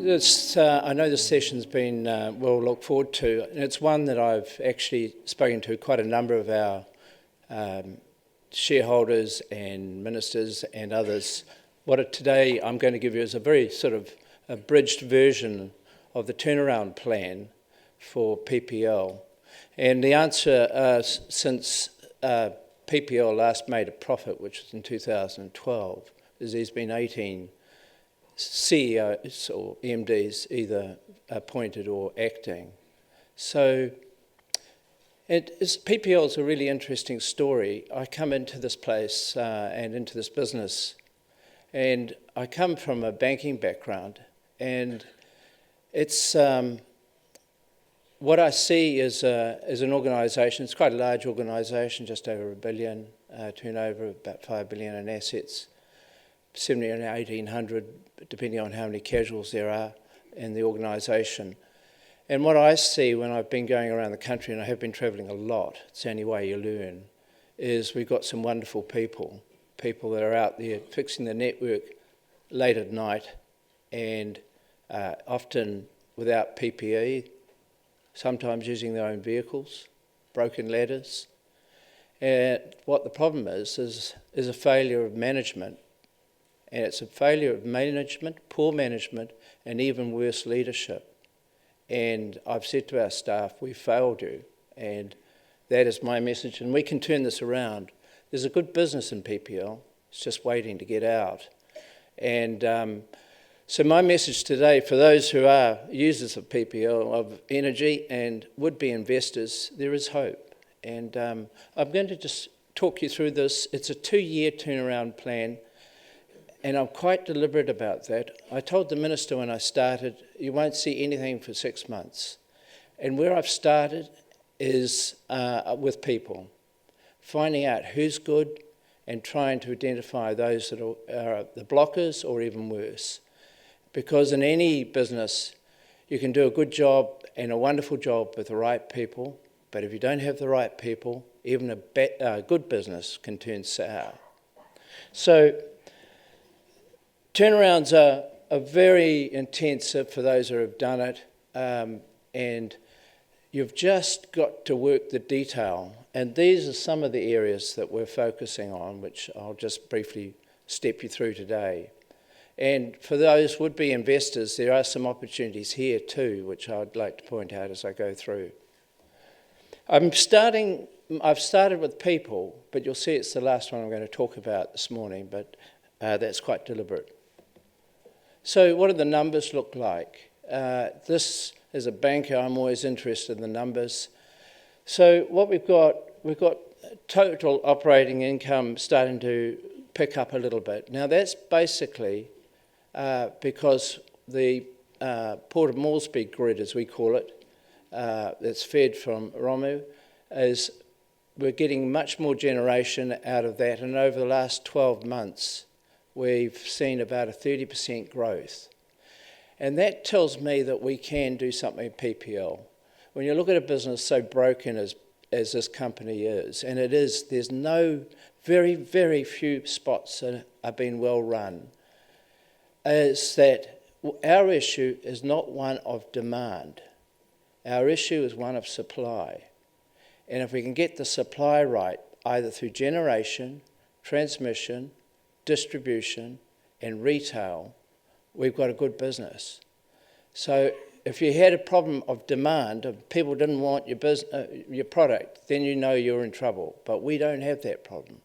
I know this session's been well looked forward to, and it's one that I've actually spoken to quite a number of our shareholders and ministers and others. Today I'm going to give you is a very sort of abridged version of the turnaround plan for PPL. And the answer since PPL last made a profit, which was in 2012, is there's been 18 CEOs or MDs either appointed or acting. So PPL is a really interesting story. I come into this place and into this business, and I come from a banking background, and it's what I see is an organisation. It's quite a large organisation, just over $1 billion turnover, about $5 billion in assets, 1,700 and 1,800, depending on how many casuals there are in the organisation. And what I see when I've been going around the country, and I have been travelling a lot, it's the only way you learn, is we've got some wonderful people that are out there fixing the network late at night, and often without PPE, sometimes using their own vehicles, broken ladders. And what the problem is a failure of management. And it's a failure of management, poor management, and even worse leadership. And I've said to our staff, we failed you, and that is my message. And we can turn this around. There's a good business in PPL. It's just waiting to get out. And so my message today, for those who are users of PPL, of energy and would-be investors, there is hope. And I'm going to just talk you through this. It's a 2-year turnaround plan, and I'm quite deliberate about that. I told the Minister when I started, you won't see anything for 6 months. And where I've started is with people, finding out who's good and trying to identify those that are the blockers or even worse. Because in any business, you can do a good job and a wonderful job with the right people, but if you don't have the right people, even a good business can turn sour. So turnarounds are very intensive for those who have done it, and you've just got to work the detail. And these are some of the areas that we're focusing on, which I'll just briefly step you through today. And for those would-be investors, there are some opportunities here too, which I'd like to point out as I go through. I've started with people, but you'll see it's the last one I'm going to talk about this morning, but that's quite deliberate. So what do the numbers look like? This, as a banker, I'm always interested in the numbers. So what we've got total operating income starting to pick up a little bit. Now that's basically because the Port of Moresby grid, as we call it, that's fed from Romu, we're getting much more generation out of that, and over the last 12 months we've seen about a 30% growth. And that tells me that we can do something at PPL. When you look at a business so broken as this company is, and it is, there's very, very few spots that are being well run, is that our issue is not one of demand. Our issue is one of supply. And if we can get the supply right, either through generation, transmission, distribution, and retail, we've got a good business. So if you had a problem of demand, if people didn't want your product, then you know you're in trouble. But we don't have that problem.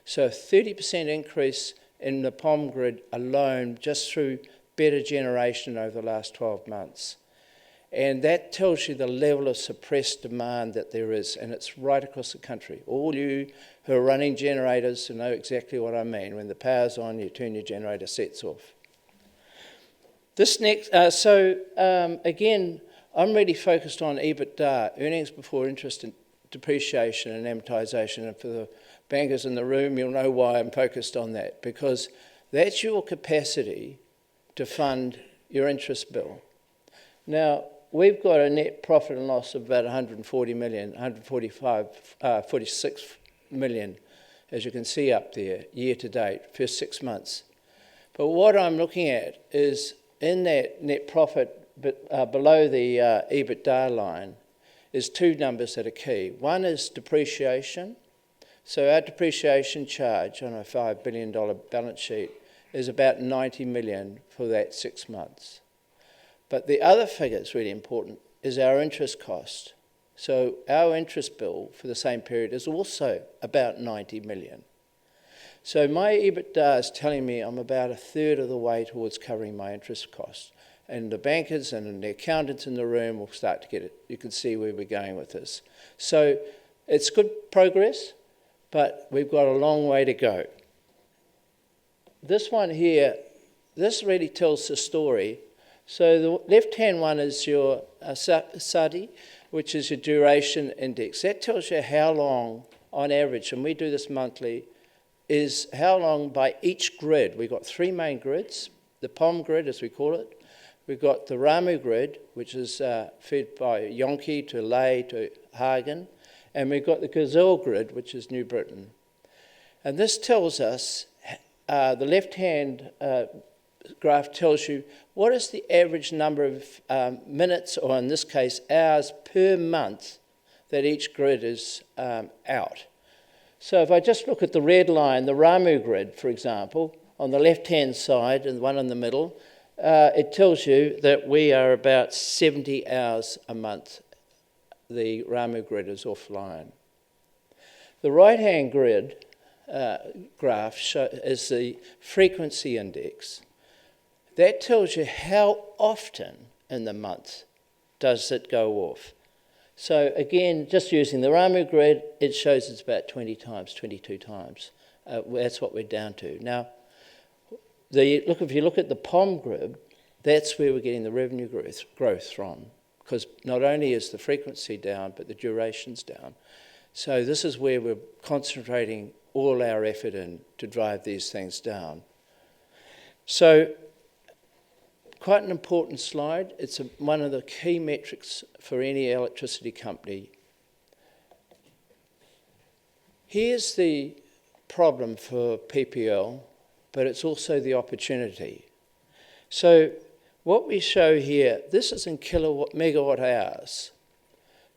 So a 30% increase in the POM grid alone, just through better generation over the last 12 months. And that tells you the level of suppressed demand that there is, and it's right across the country. All you who are running generators know exactly what I mean. When the power's on, you turn your generator sets off. This next, again, I'm really focused on EBITDA, earnings before interest and depreciation and amortisation. And for the bankers in the room, you'll know why I'm focused on that, because that's your capacity to fund your interest bill. Now, we've got a net profit and loss of about 140 million, 46 million, as you can see up there, year to date, first 6 months. But what I'm looking at is in that net profit, but below the EBITDA line, is two numbers that are key. One is depreciation. So our depreciation charge on a $5 billion balance sheet is about 90 million for that 6 months. But the other figure that's really important is our interest cost. So our interest bill for the same period is also about 90 million. So my EBITDA is telling me I'm about a third of the way towards covering my interest costs. And the bankers and the accountants in the room will start to get it. You can see where we're going with this. So it's good progress, but we've got a long way to go. This one here, this really tells the story. So the left-hand one is your SADI, which is your duration index. That tells you how long, on average, and we do this monthly, is how long by each grid. We've got three main grids, the POM grid, as we call it. We've got the Ramu grid, which is fed by Yonki to Lae to Hagen. And we've got the Gazelle grid, which is New Britain. And this tells us, the left-hand graph tells you what is the average number of minutes, or in this case, hours per month that each grid is out. So if I just look at the red line, the Ramu grid, for example, on the left-hand side and the one in the middle, it tells you that we are about 70 hours a month. The Ramu grid is offline. The right-hand grid graph is the frequency index. That tells you how often in the month does it go off. So again, just using the Ramu grid, it shows it's about 20 times, 22 times. That's what we're down to. Now, if you look at the POM grid, that's where we're getting the revenue growth from, because not only is the frequency down, but the duration's down. So this is where we're concentrating all our effort in to drive these things down. So quite an important slide. It's one of the key metrics for any electricity company. Here's the problem for PPL, but it's also the opportunity. So what we show here, this is in megawatt hours.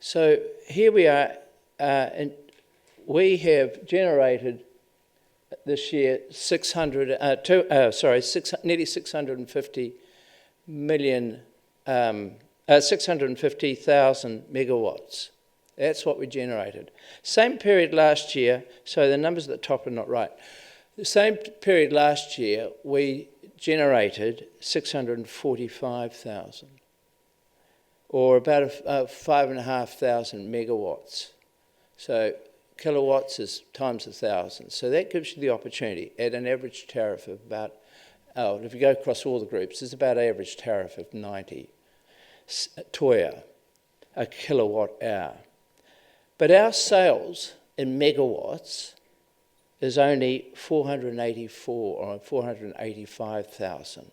So here we are, and we have generated this year nearly 650 million, 650,000 megawatts. That's what we generated. Same period last year, so the numbers at the top are not right. The same period last year, we generated 645,000, or about 5,500 megawatts. So kilowatts is times 1,000. So that gives you the opportunity at an average tariff of about, if you go across all the groups, it's about an average tariff of 90 toya a kilowatt hour. But our sales in megawatts is only 484 or 485,000.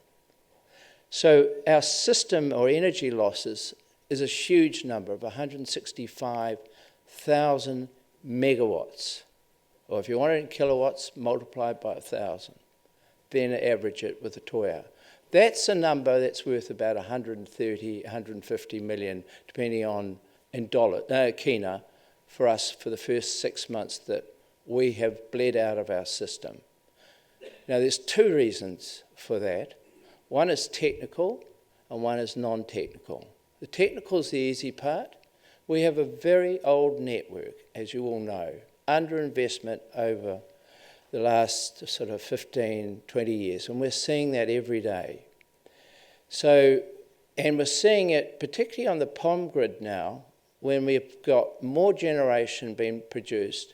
So our system or energy losses is a huge number of 165,000 megawatts. Or if you want it in kilowatts, multiply it by 1,000. Then average it with a toya. That's a number that's worth about 130, 150 million, depending on in kina, for us for the first 6 months that we have bled out of our system. Now there's two reasons for that. One is technical and one is non-technical. The technical is the easy part. We have a very old network, as you all know, underinvestment over the last sort of 15, 20 years, and we're seeing that every day. So, and we're seeing it particularly on the POM grid now, when we've got more generation being produced,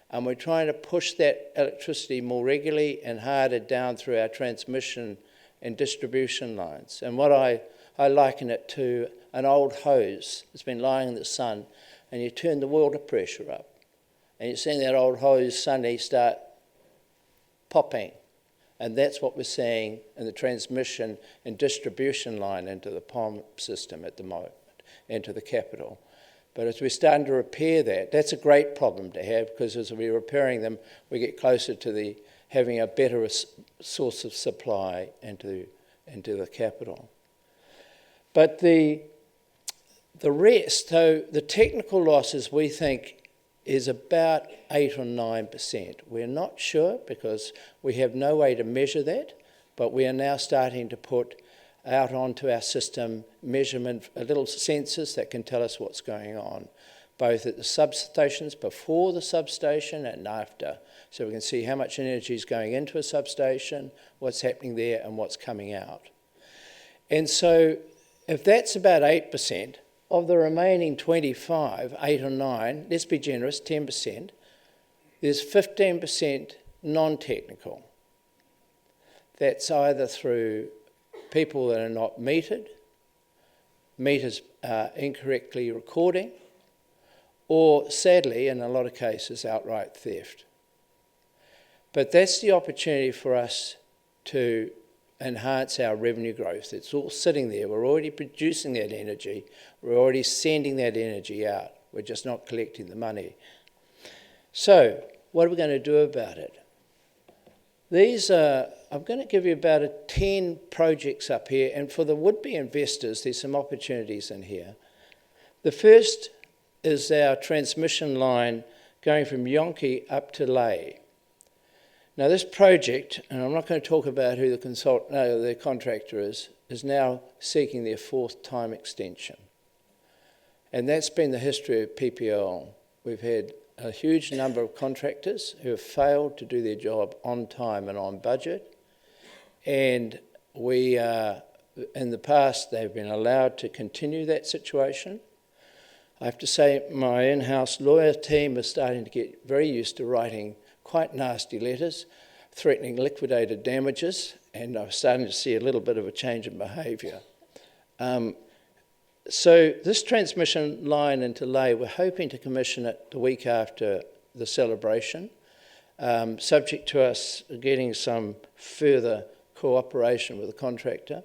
and we're trying to push that electricity more regularly and harder down through our transmission and distribution lines. And what I liken it to an old hose that's been lying in the sun, and you turn the water pressure up, and you're seeing that old hose suddenly start popping. And that's what we're seeing in the transmission and distribution line into the POM system at the moment, into the capital. But as we're starting to repair that, that's a great problem to have, because as we're repairing them, we get closer to having a better source of supply into into the capital. But the rest, so the technical losses we think is about 8 or 9%. We're not sure because we have no way to measure that, but we are now starting to put out onto our system measurement, little sensors that can tell us what's going on, both at the substations, before the substation and after. So we can see how much energy is going into a substation, what's happening there and what's coming out. And so if that's about 8%, of the remaining 25, 8 or 9, let's be generous, 10%, there's 15% non-technical. That's either through people that are not metered, meters incorrectly recording, or sadly, in a lot of cases, outright theft. But that's the opportunity for us to enhance our revenue growth. It's all sitting there. We're already producing that energy. We're already sending that energy out. We're just not collecting the money. So what are we going to do about it? These are, I'm going to give you about 10 projects up here, and for the would-be investors, there's some opportunities in here. The first is our transmission line going from Yonke up to Lae. Now this project, and I'm not going to talk about who the contractor is now seeking their 4th time extension. And that's been the history of PPL. We've had a huge number of contractors who have failed to do their job on time and on budget. And we, in the past, they've been allowed to continue that situation. I have to say my in-house lawyer team is starting to get very used to writing quite nasty letters threatening liquidated damages, and I'm starting to see a little bit of a change in behaviour. So this transmission line into Lae, we're hoping to commission it the week after the celebration, subject to us getting some further cooperation with the contractor.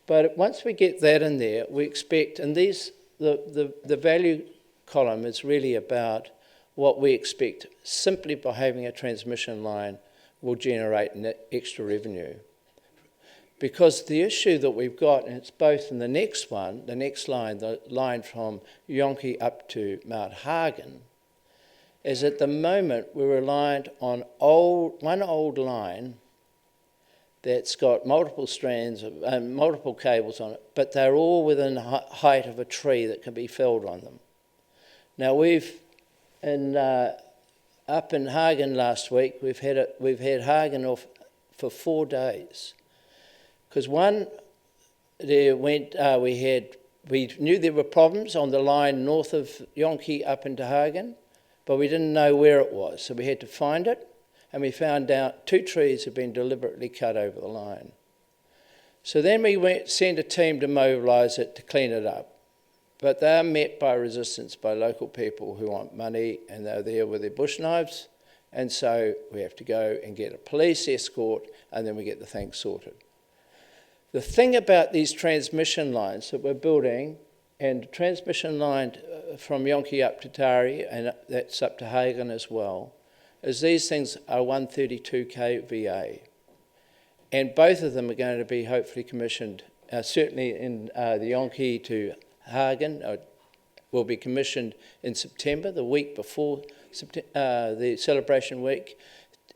But once we get that in there, we expect, and the value column is really about what we expect simply by having a transmission line will generate extra revenue. Because the issue that we've got, and it's both in the next one, the next line, the line from Yonke up to Mount Hagen, is at the moment we're reliant on one old line that's got multiple strands and multiple cables on it, but they're all within height of a tree that can be felled on them. Now up in Hagen last week, we've had Hagen off for 4 days, because one there went we knew there were problems on the line north of Yonke up into Hagen, but we didn't know where it was, so we had to find it, and we found out 2 trees had been deliberately cut over the line. So then we sent a team to mobilise it to clean it up. But they are met by resistance by local people who want money, and they're there with their bush knives, and so we have to go and get a police escort, and then we get the thing sorted. The thing about these transmission lines that we're building, and the transmission line from Yonke up to Tari, and that's up to Hagen as well, is these things are 132 kVA. And both of them are going to be hopefully commissioned, certainly in the Yonke to Hagen will be commissioned in September, the week before the celebration week.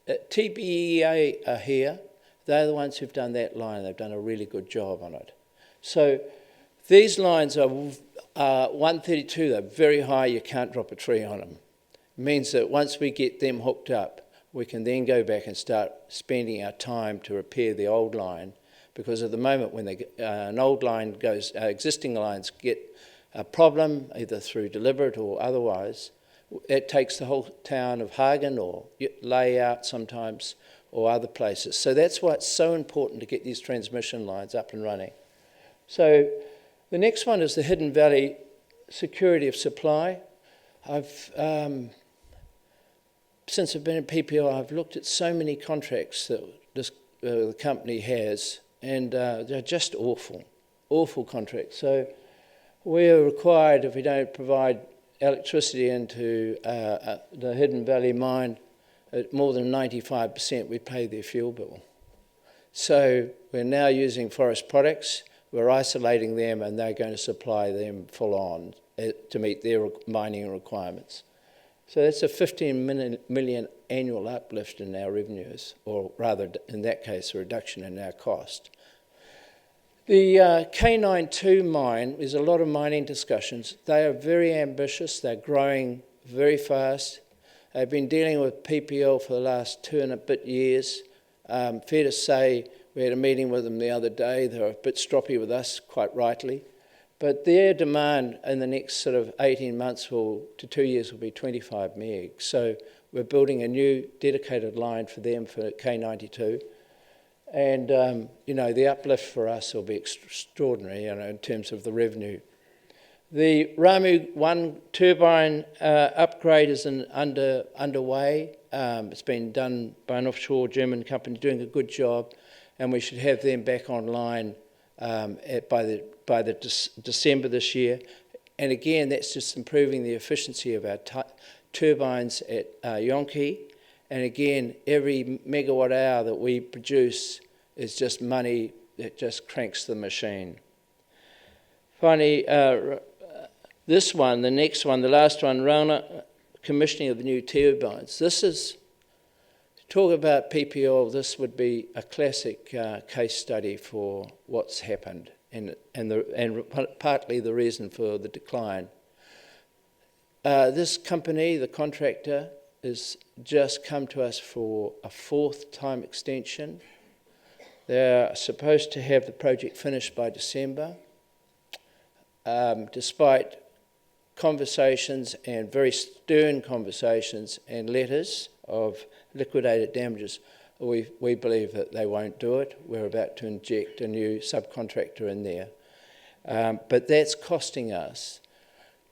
TBEA are here. They're the ones who've done that line. They've done a really good job on it. So these lines are 132. They're very high. You can't drop a tree on them. It means that once we get them hooked up, we can then go back and start spending our time to repair the old line. Because at the moment, when an old line goes, existing lines get a problem, either through deliberate or otherwise, it takes the whole town of Hagen or Lae out sometimes, or other places. So that's why it's so important to get these transmission lines up and running. So the next one is the Hidden Valley security of supply. Since I've been in PPL, I've looked at so many contracts that the company has, and they're just awful contracts. So we're required, if we don't provide electricity into the Hidden Valley mine, at more than 95%, we pay their fuel bill. So we're now using forest products, we're isolating them, and they're going to supply them full on to meet their mining requirements. So that's a 15 million annual uplift in our revenues, or rather, in that case, a reduction in our cost. The K92 mine, there's a lot of mining discussions. They are very ambitious, they're growing very fast. They've been dealing with PPL for the last 2 and a bit years. Fair to say, we had a meeting with them the other day. They were a bit stroppy with us, quite rightly. But their demand in the next sort of 18 months to 2 years will be 25 meg. So we're building a new dedicated line for them for K92. And, the uplift for us will be extraordinary, in terms of the revenue. The Ramu 1 turbine upgrade is underway. It's been done by an offshore German company doing a good job, and we should have them back online by December this year. And again, that's just improving the efficiency of our turbines at Yonki. And again, every megawatt hour that we produce is just money that just cranks the machine. Finally, this one, the next one, the last one, Rana, commissioning of the new turbines. This is, to talk about PPL, this would be a classic case study for what's happened and partly the reason for the decline. This company, the contractor, has just come to us for a 4th time extension. They're supposed to have the project finished by December. Despite conversations, and very stern conversations and letters of liquidated damages, we believe that they won't do it. We're about to inject a new subcontractor in there. But that's costing us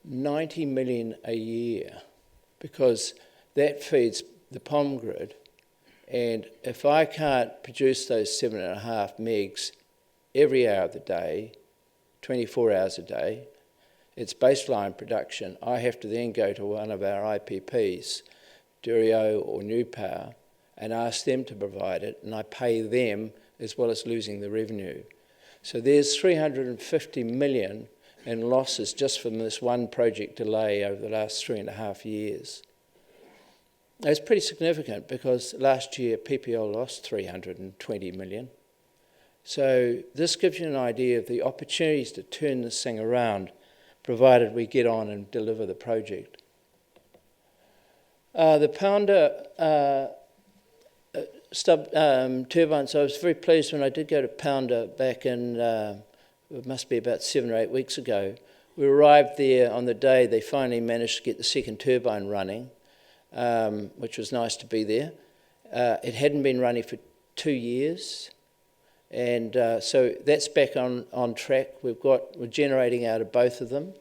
90 million a year, because that feeds the POM grid, and if I can't produce those 7.5 megs every hour of the day, 24 hours a day, it's baseline production. I have to then go to one of our IPPs, Durio or New Power, and ask them to provide it, and I pay them as well as losing the revenue. So there's 350 million in losses just from this one project delay over the last 3.5 years. It's pretty significant, because last year PPL lost 320 million. So this gives you an idea of the opportunities to turn this thing around, provided we get on and deliver the project. The pounder turbines, I was very pleased when I did go to Pounder back in, it must be about 7 or 8 weeks ago. We arrived there on the day they finally managed to get the second turbine running, which was nice to be there. It hadn't been running for 2 years, and so that's back on track. We're generating out of both of them,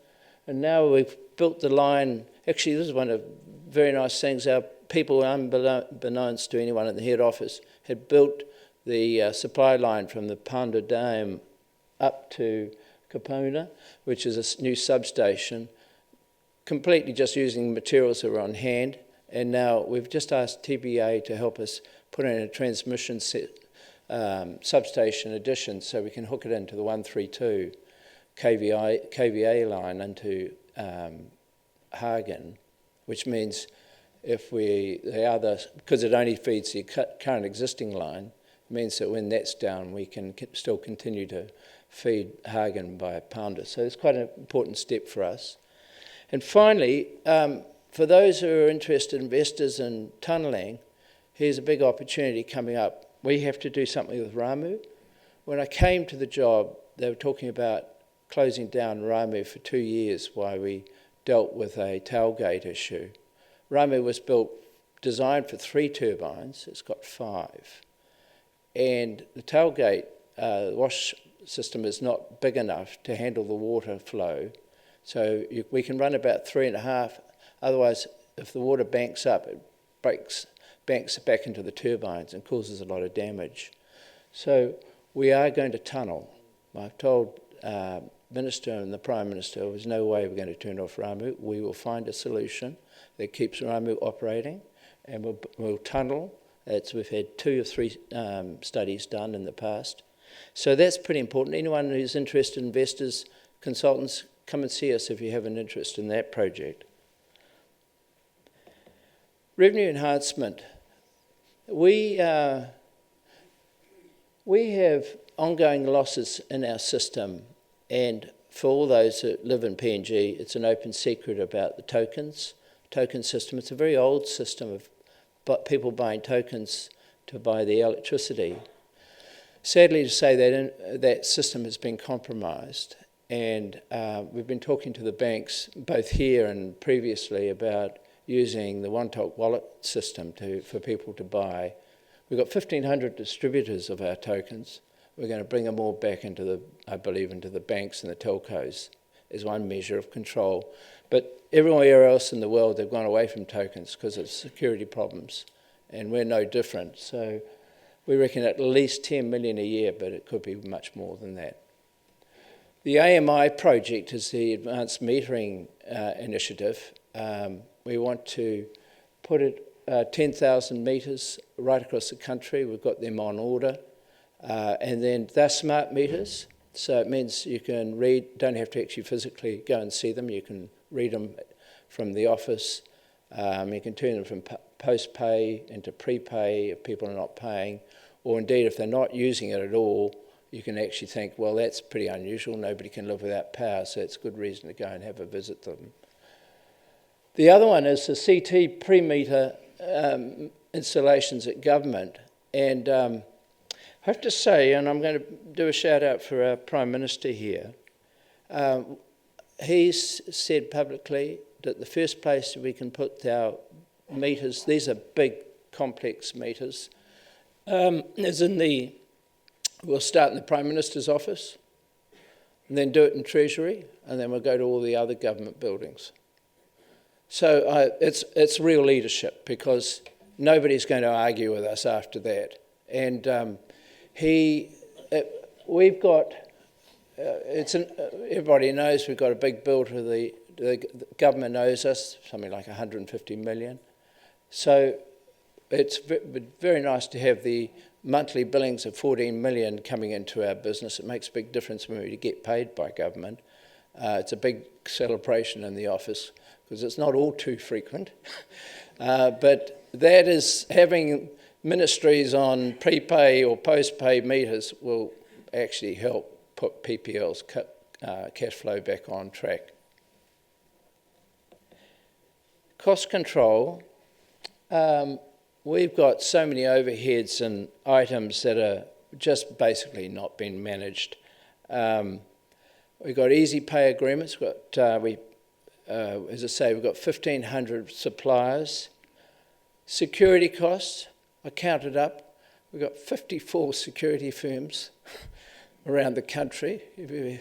and now we've built the line. Actually, this is one of the very nice things. Our people, unbeknownst to anyone at the head office, had built the supply line from the Pounder Dam up to Kapona, which is a new substation, completely just using materials that were on hand. And now we've just asked TBA to help us put in a transmission substation addition, so we can hook it into the 132 kVA line into Hagen, which means because it only feeds the current existing line, means that when that's down, we can still continue to feed Hagen by Pounder. So it's quite an important step for us. And finally, for those who are interested investors in tunnelling, here's a big opportunity coming up. We have to do something with Ramu. When I came to the job, they were talking about closing down Ramu for 2 years while we dealt with a tailgate issue. Ramu was designed for 3 turbines. It's got 5. And the tailgate wash system is not big enough to handle the water flow. So we can run about 3.5. Otherwise, if the water banks up, it banks back into the turbines and causes a lot of damage. So we are going to tunnel. I've told Minister and the Prime Minister there's no way we're going to turn off Ramu. We will find a solution that keeps Ramu operating, and we'll tunnel We've had 2 or 3 studies done in the past. So that's pretty important. Anyone who's interested, investors, consultants, come and see us if you have an interest in that project. Revenue enhancement. We have ongoing losses in our system, and for all those that live in PNG, it's an open secret about the token system. It's a very old system of people buying tokens to buy the electricity. Sadly to say that system has been compromised, and we've been talking to the banks both here and previously about using the one-top wallet system for people to buy. We've got 1,500 distributors of our tokens. We're going to bring them all back into the banks and the telcos as one measure of control. But everywhere else in the world, they've gone away from tokens because of security problems, and we're no different. So we reckon at least 10 million a year, but it could be much more than that. The AMI project is the Advanced Metering Initiative. We want to put it 10,000 metres right across the country. We've got them on order. And then they're smart meters, so it means you can read, don't have to actually physically go and see them. You can read them from the office. You can turn them from post-pay into prepay if people are not paying, or indeed if they're not using it at all, you can actually think, well, that's pretty unusual. Nobody can live without power, so it's a good reason to go and have a visit to them. The other one is the CT pre-meter installations at government. And I have to say, and I'm going to do a shout out for our Prime Minister here, he's said publicly that the first place we can put our meters, these are big complex meters, is we'll start in the Prime Minister's office, and then do it in Treasury, and then we'll go to all the other government buildings. So it's real leadership, because nobody's going to argue with us after that. And we've got, everybody knows we've got a big bill to the government knows us, something like 150 million. So it's very nice to have the monthly billings of 14 million coming into our business. It makes a big difference when we get paid by government. It's a big celebration in the office, because it's not all too frequent. But that is, having ministries on prepay or post-pay meters will actually help put PPL's cash flow back on track. Cost control. We've got so many overheads and items that are just basically not being managed. We've got easy pay agreements. As I say, we've got 1,500 suppliers. Security costs, I counted up. We've got 54 security firms around the country. There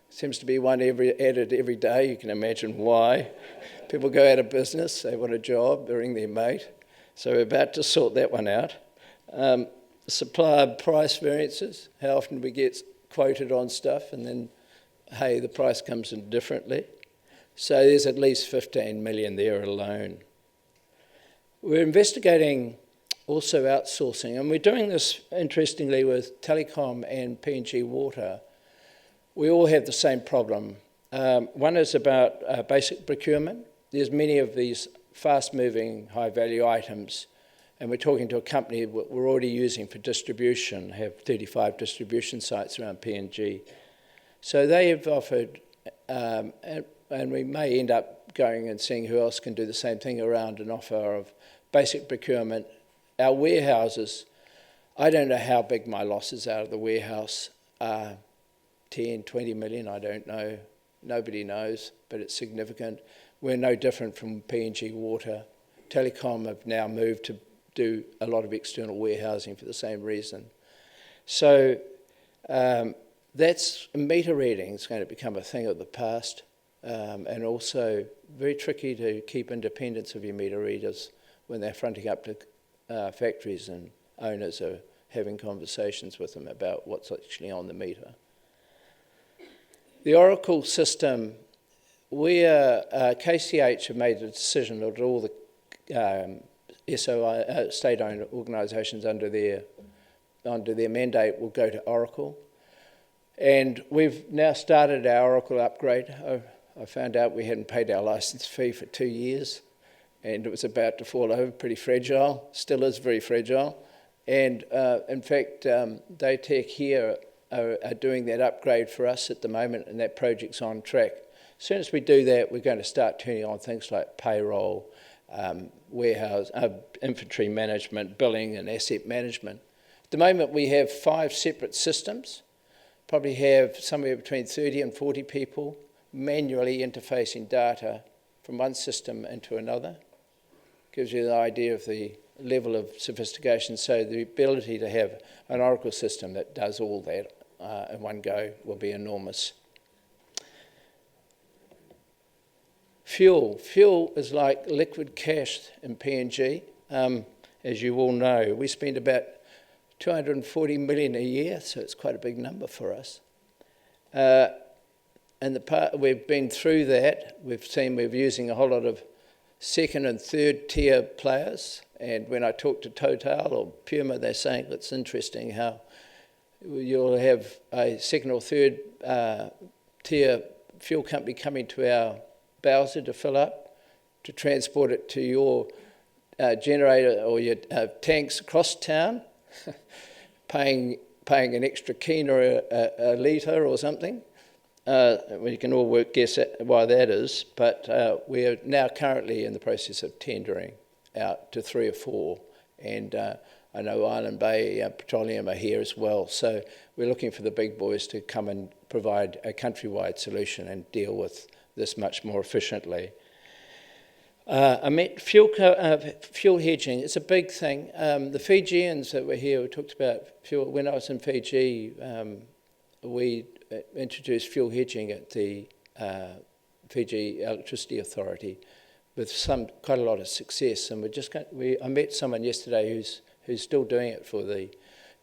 seems to be one added every day. You can imagine why. People go out of business, they want a job, they ring their mate. So we're about to sort that one out. Supplier price variances, how often we get quoted on stuff and then, hey, the price comes in differently. So there's at least 15 million there alone. We're investigating also outsourcing, and we're doing this, interestingly, with Telecom and PNG Water. We all have the same problem. One is about basic procurement. There's many of these fast-moving, high-value items, and we're talking to a company that we're already using for distribution, have 35 distribution sites around PNG. So they have offered, and we may end up going and seeing who else can do the same thing around an offer of basic procurement. Our warehouses, I don't know how big my losses out of the warehouse are, 10, 20 million, I don't know. Nobody knows, but it's significant. We're no different from PNG Water. Telecom have now moved to do a lot of external warehousing for the same reason. So that's meter reading is going to become a thing of the past, and also very tricky to keep independence of your meter readers when they're fronting up to factories and owners are having conversations with them about what's actually on the meter. The Oracle system, KCH have made a decision that all the SOI, state-owned organisations under their mandate will go to Oracle. And we've now started our Oracle upgrade. I found out we hadn't paid our licence fee for 2 years, and it was about to fall over, pretty fragile, still is very fragile. And in fact, Daytech here are doing that upgrade for us at the moment, and that project's on track. As soon as we do that, we're going to start turning on things like payroll, warehouse, inventory management, billing and asset management. At the moment, we have 5 separate systems, probably have somewhere between 30 and 40 people manually interfacing data from one system into another. Gives you the idea of the level of sophistication. So the ability to have an Oracle system that does all that in one go will be enormous. Fuel. Fuel is like liquid cash in PNG. As you all know, we spend about 240 million a year, so it's quite a big number for us. And we've been through that. We've seen we're using a whole lot of second and third tier players. And when I talk to Total or Puma, they're saying it's interesting how you'll have a second or third tier fuel company coming to our Bowser to fill up, to transport it to your generator or your tanks across town, paying an extra keen or a litre or something. We can all guess why that is, but we are now currently in the process of tendering out to 3 or 4, and I know Island Bay Petroleum are here as well, so we're looking for the big boys to come and provide a countrywide solution and deal with this much more efficiently. I met fuel hedging. It's a big thing. The Fijians that were here, we talked about fuel. When I was in Fiji, we introduced fuel hedging at the Fiji Electricity Authority with quite a lot of success. And I met someone yesterday who's still doing it for the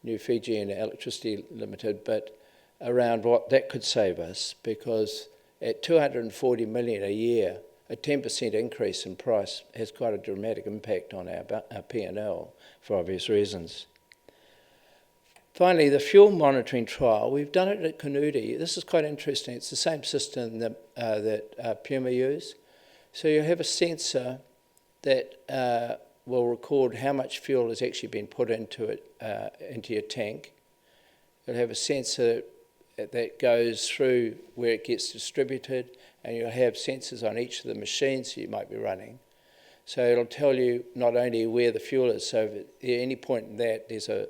new Fijian Electricity Limited, but around what that could save us, because at 240 million a year, a 10% increase in price has quite a dramatic impact on our P&L for obvious reasons. Finally, the fuel monitoring trial, we've done it at Guinea. This is quite interesting. It's the same system that Puma use. So you have a sensor that will record how much fuel has actually been put into your tank. You'll have a sensor that goes through where it gets distributed, and you'll have sensors on each of the machines you might be running. So it'll tell you not only where the fuel is, so if at any point in that there's a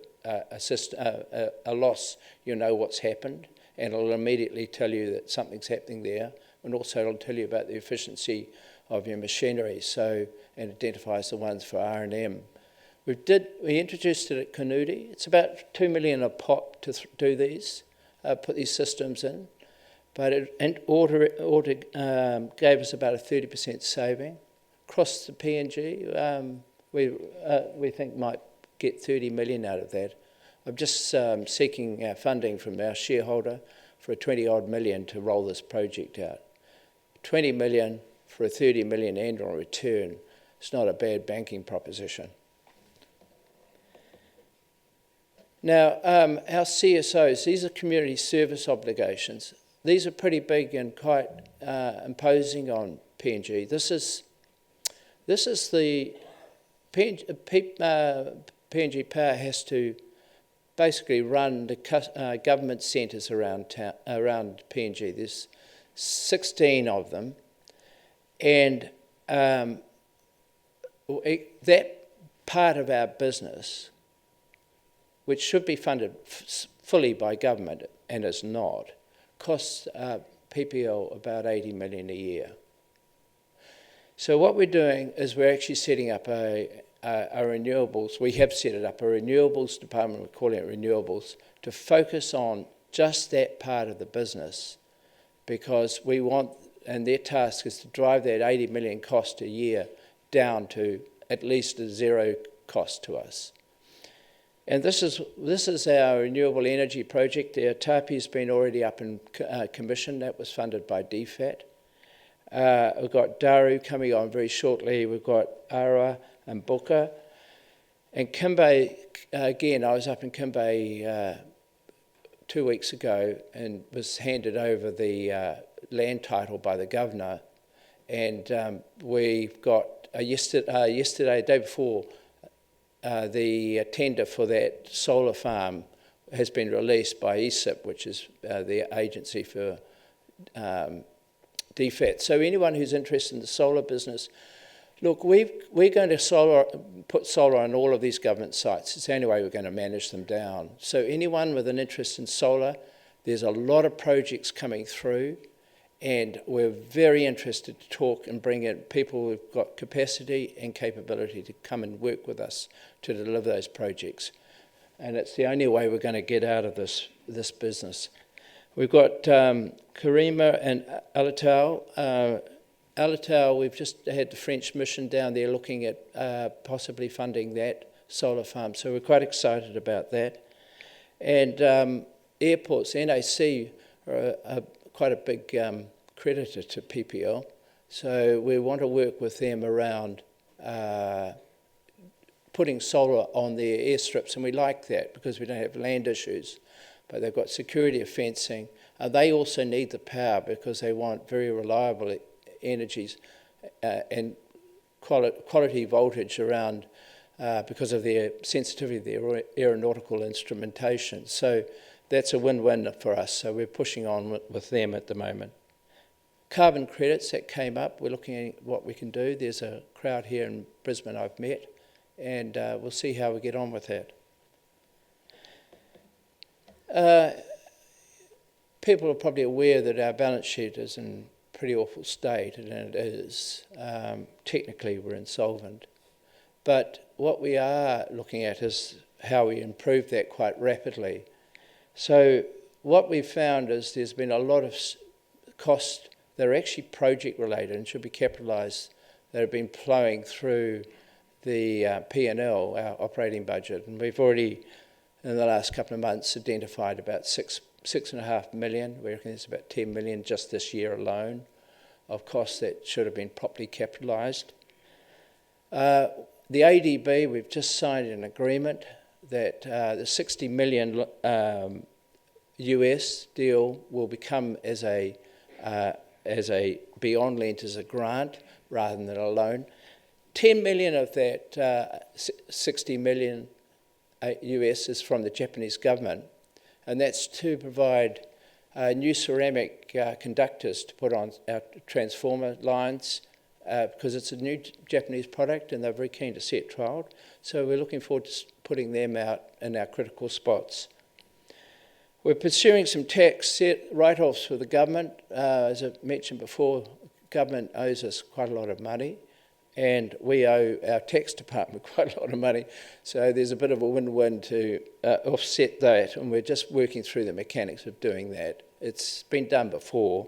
loss, you know what's happened, and it'll immediately tell you that something's happening there, and also it'll tell you about the efficiency of your machinery, and identifies the ones for R&M. We introduced it at Guinea. It's about 2 million a pop to do these, put these systems in, but it gave us about a 30% saving. Across the PNG, we think might get 30 million out of that. I'm just seeking funding from our shareholder for a 20-odd million to roll this project out. 20 million for a 30 million annual return. It's not a bad banking proposition. Now, our CSOs, these are community service obligations. These are pretty big and quite imposing on PNG. This is the PNG Power has to basically run the government centres around PNG. There's 16 of them, and that part of our business, which should be funded fully by government and is not, costs PPL about 80 million a year. So what we're doing is we're actually setting up a renewables, we have set it up, a renewables department, we're calling it renewables, to focus on just that part of the business, because we want, and their task is to drive that 80 million cost a year down to at least a zero cost to us. And this is our renewable energy project. The Tapi's been already up and commissioned. That was funded by DFAT. We've got Daru coming on very shortly. We've got Arawa and Buka. And Kimbe, again, I was up in Kimbe 2 weeks ago and was handed over the land title by the governor. And we've got yesterday, day before, the tender for that solar farm has been released by ESIP, which is the agency for DFAT. So anyone who's interested in the solar business, look, we're going to put solar on all of these government sites. It's the only way we're going to manage them down. So anyone with an interest in solar, there's a lot of projects coming through, and we're very interested to talk and bring in people who've got capacity and capability to come and work with us to deliver those projects. And it's the only way we're going to get out of this business. We've got Karima and Alatau. Alatau, we've just had the French mission down there looking at possibly funding that solar farm, so we're quite excited about that. And airports, NAC are quite a big creditor to PPL, so we want to work with them around putting solar on their airstrips, and we like that because we don't have land issues, but they've got security of fencing. They also need the power because they want very reliable energies and quality voltage around because of their sensitivity of their aeronautical instrumentation. So that's a win-win for us, so we're pushing on with them at the moment. Carbon credits, that came up, we're looking at what we can do. There's a crowd here in Brisbane I've met, and we'll see how we get on with that. People are probably aware that our balance sheet is in a pretty awful state, and it is. Technically we're insolvent. But what we are looking at is how we improve that quite rapidly. So what we've found is there's been a lot of costs that are actually project related and should be capitalised that have been flowing through the P&L, our operating budget. And we've already, in the last couple of months, identified about 6.5 million. We reckon there's about 10 million just this year alone of costs that should have been properly capitalised. The ADB, we've just signed an agreement that the 60 million US deal will become as a beyond lent as a grant rather than a loan. 10 million of that 60 million US is from the Japanese government, and that's to provide new ceramic conductors to put on our transformer lines because it's a new Japanese product and they're very keen to see it trialled. So we're looking forward to putting them out in our critical spots. We're pursuing some tax write-offs for the government. As I mentioned before, government owes us quite a lot of money, and we owe our tax department quite a lot of money. So there's a bit of a win-win to offset that, and we're just working through the mechanics of doing that. It's been done before.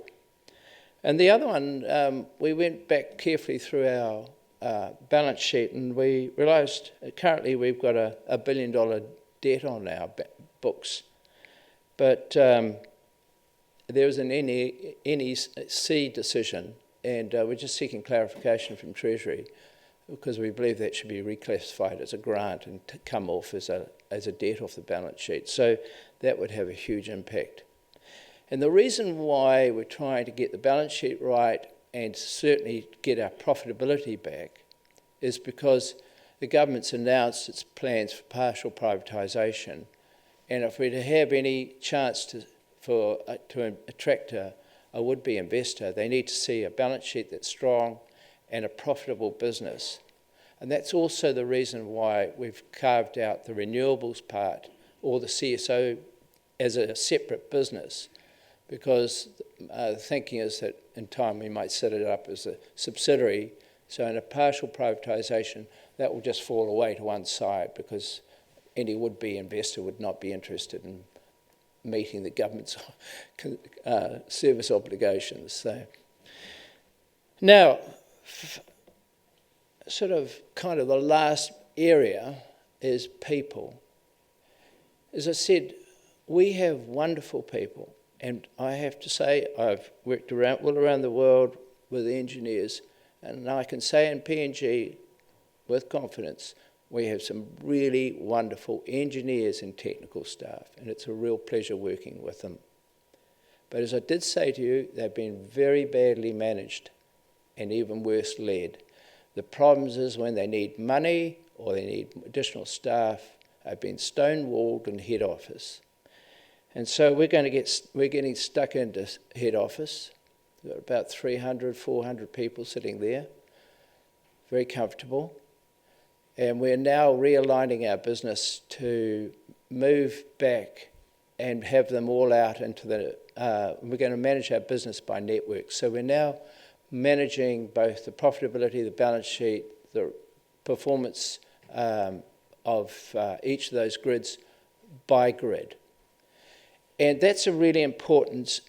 And the other one, we went back carefully through our balance sheet, and we realised currently we've got a $1 billion debt on our books. But there was an NEC decision, and we're just seeking clarification from Treasury because we believe that should be reclassified as a grant and come off as a debt off the balance sheet. So that would have a huge impact. And the reason why we're trying to get the balance sheet right and certainly get our profitability back is because the government's announced its plans for partial privatisation. And if we're to have any chance to attract a would-be investor, they need to see a balance sheet that's strong and a profitable business. And that's also the reason why we've carved out the renewables part or the CSO as a separate business, because the thinking is that in time we might set it up as a subsidiary. So in a partial privatisation, that will just fall away to one side because any would-be investor would not be interested in meeting the government's service obligations. So now, sort of kind of the last area is people. As I said, we have wonderful people, and I have to say I've worked all around the world with engineers, and I can say in PNG with confidence, We have some really wonderful engineers and technical staff, and it's a real pleasure working with them. But as I did say to you, they've been very badly managed and even worse led. The problems is when they need money or they need additional staff, have been stonewalled in head office. And so we're getting stuck into head office. We've got about 300, 400 people sitting there, very comfortable. And we're now realigning our business to move back and have them all out into the, we're going to manage our business by networks. So we're now managing both the profitability, the balance sheet, the performance of each of those grids by grid. And that's a really important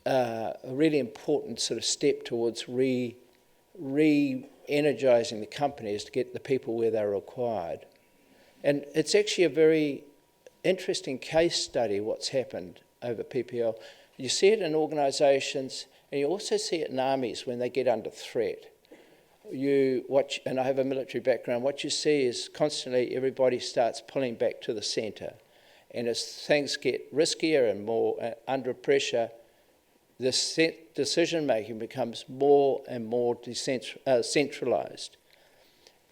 sort of step towards re-energising the companies to get the people where they're required. And it's actually a very interesting case study what's happened over PPL. You see it in organisations, and you also see it in armies when they get under threat. You watch, and I have a military background, what you see is constantly everybody starts pulling back to the centre. And as things get riskier and more under pressure, this decision-making becomes more and more centralised.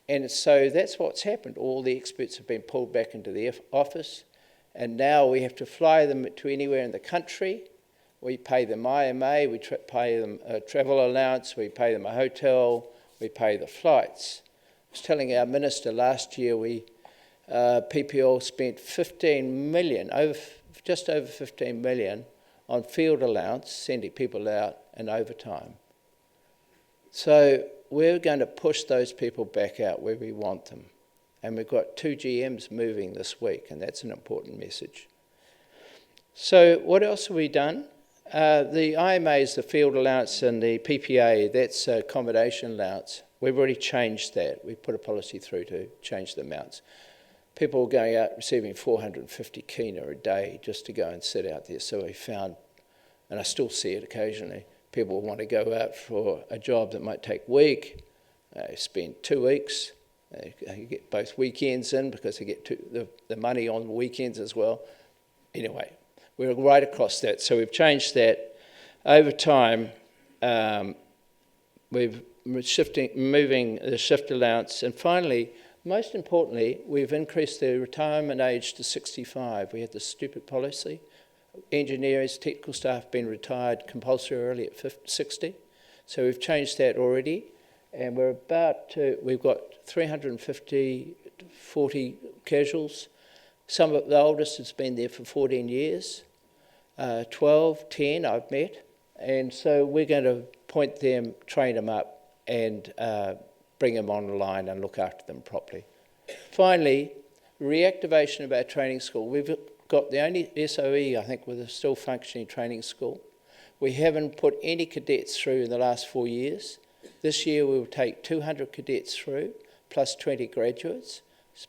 And so that's what's happened. All the experts have been pulled back into the office, and now we have to fly them to anywhere in the country. We pay them IMA, we pay them a travel allowance, we pay them a hotel, we pay the flights. I was telling our minister last year PPL spent 15 million, just over 15 million on field allowance, sending people out, and overtime. So we're going to push those people back out where we want them. And we've got 2 GMs moving this week, and that's an important message. So what else have we done? The IMA is the field allowance, and the PPA, that's accommodation allowance. We've already changed that. We put a policy through to change the amounts. People were going out receiving 450 kina a day just to go and sit out there. So we found, and I still see it occasionally, people want to go out for a job that might take a week. They spend 2 weeks. They get both weekends in because they get the money on the weekends as well. Anyway, we're right across that. So we've changed that. Over time, we're moving the shift allowance. And finally, most importantly, we've increased the retirement age to 65. We had this stupid policy. Engineers, technical staff have been retired compulsorily at 60. So we've changed that already. And we're we've got 350 to 40 casuals. Some of the oldest has been there for 14 years. 12, 10 I've met. And so we're going to point them, train them up, and bring them online and look after them properly. Finally, reactivation of our training school. We've got the only SOE, I think, with a still functioning training school. We haven't put any cadets through in the last 4 years. This year we will take 200 cadets through, plus 20 graduates.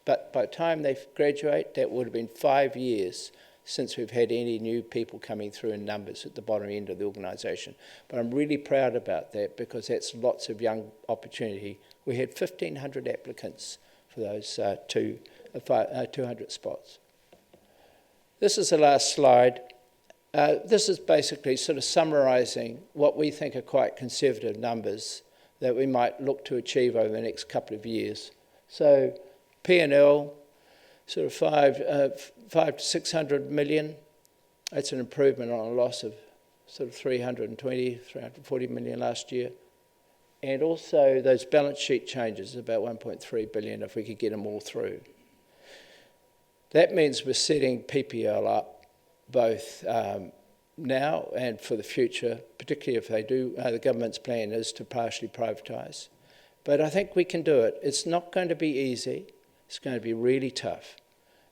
But by the time they graduate, that would have been 5 years since we've had any new people coming through in numbers at the bottom end of the organisation. But I'm really proud about that because that's lots of young opportunity. We had 1,500 applicants for those 200 spots. This is the last slide. This is basically sort of summarising what we think are quite conservative numbers that we might look to achieve over the next couple of years. So P&L, sort of 5 to 600 million. That's an improvement on a loss of sort of 320, 340 million last year. And also those balance sheet changes, about 1.3 billion if we could get them all through. That means we're setting PPL up both now and for the future, particularly if they do, the government's plan is to partially privatise. But I think we can do it. It's not going to be easy. It's going to be really tough.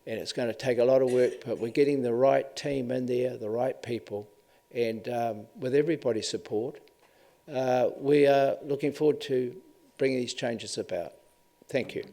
And it's going to take a lot of work, but we're getting the right team in there, the right people, and with everybody's support, we are looking forward to bringing these changes about. Thank you.